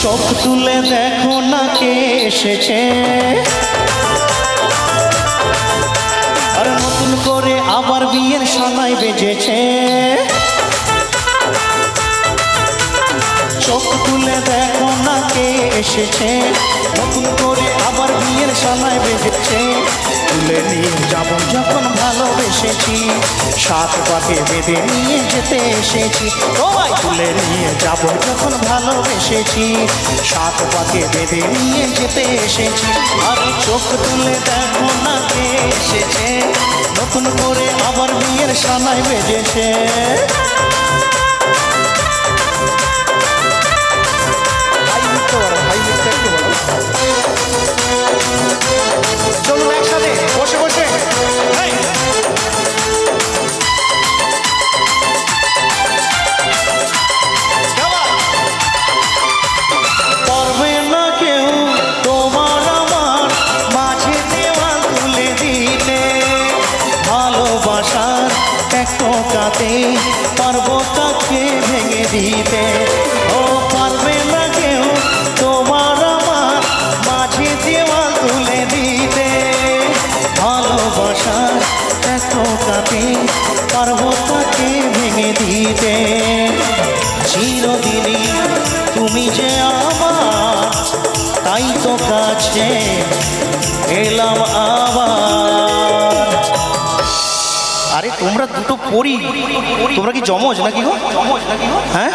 চোখ তুলে দেখো না কে এসেছে, আর নতুন করে আবার বিয়ের সানাই বেজেছে। চোখ তুলে দেখো না কে এসেছে, নতুন করে আবার বিয়ের সানাই বেজেছে। তুলে নিয়ে যাব যখন ভালোবেসেছি, সাত পাকে বেঁধে নিয়ে যেতে এসেছি। তোমায় তুলে নিয়ে যাব যখন ভালোবেসেছি, সাত পাকে বেঁধে নিয়ে যেতে এসেছি। আর চোখ তুলে দেখো না কে এসেছে, নতুন করে আবার বিয়ের সানাই বেজেছে। চলুন একসাথে বসে বসে পারবে না কেউ তোমার আমার মাঝে দেওয়াল তুলে দিতে, ভালোবাসার এক কাতে পারবো তাকে ভেঙে দিতে। ও পারবে না কেউ তোমার আমার মাঝে দেওয়াল তুলে দিতে, ভালোবাসার এক কাতে পারবো তাকে ভেঙে দিতে। চিরদিনই তুমি যে আমার, তাই তো কাছে এলাম আবার। আরে তোমরা দুটো পরি, তোমরা কি জমজ নাকি গো? হ্যাঁ,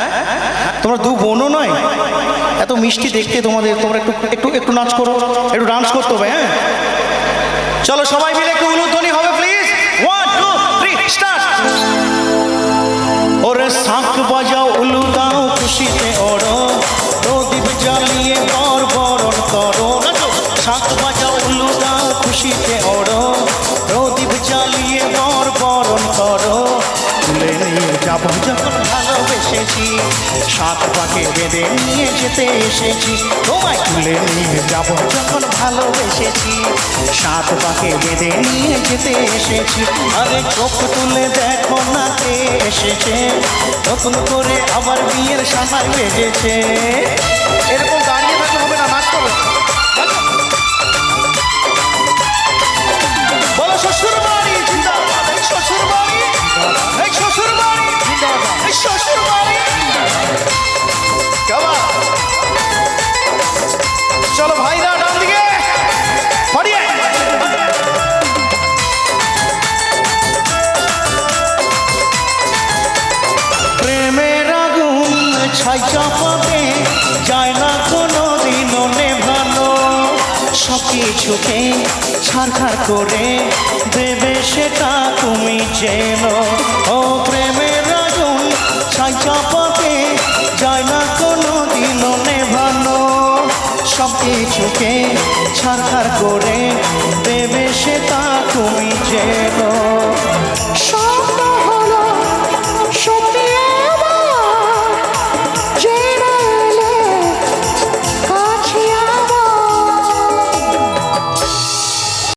তোমরা দু বোনও নয়? এত মিষ্টি দেখতে তোমাদের। তোমরা একটু একটু একটু নাচ করো, একটু ডান্স করতে হবে। হ্যাঁ চলো সবাই মিলে একটু উলুধ্বনি হবে প্লিজ। 1 2 3 স্টার্ট। ওরে শাঁখ বাজাও উলু দাও খুশিতে ওড়ো, প্রদীপ জ্বালিয়ে বর বরণ করো। শাঁখ বাজাও উলু দাও খুশিতে ওড়ো, প্রদীপ জ্বালিয়ে বর বরণ করো। তুলে নিয়ে যাব যখন ভালোবেসেছি, সাত পাকে বেঁধে নিয়ে যেতে এসেছি। তোমায় তুলে নিয়ে যাব যখন ভালোবেসেছি, সাত পাকে বেঁধে নিয়ে যেতে এসেছি। আরে চোখ তুলে দেখো না কে এসেছে, নতুন করে আবার বিয়ের সানাই বেজেছে। এরকম দাঁড়িয়ে থাকতে হবে না, নাচ করো। বলো শ্বশুর বাড়ি জিন্দাবাদ, এই শ্বশুর বাড়ি, এই শ্বশুর বাড়ি, এই শ্বশুর বাড়ি। চলো ভাইরা ডান দিকে বাড়িয়ে। প্রেমের আগুন ছাই চাপাতে যায় না কোনো দিনও নেভানো, সব কিছুকে ছারখার করে দেবে সেটা তুমি জেনো। ও প্রেমের আগুন ছাই চাপাতে যায় না কোনো দিনও নেভানো, সব কিছুকে ছারখার করে দেবে সেটা তুমি জেনো।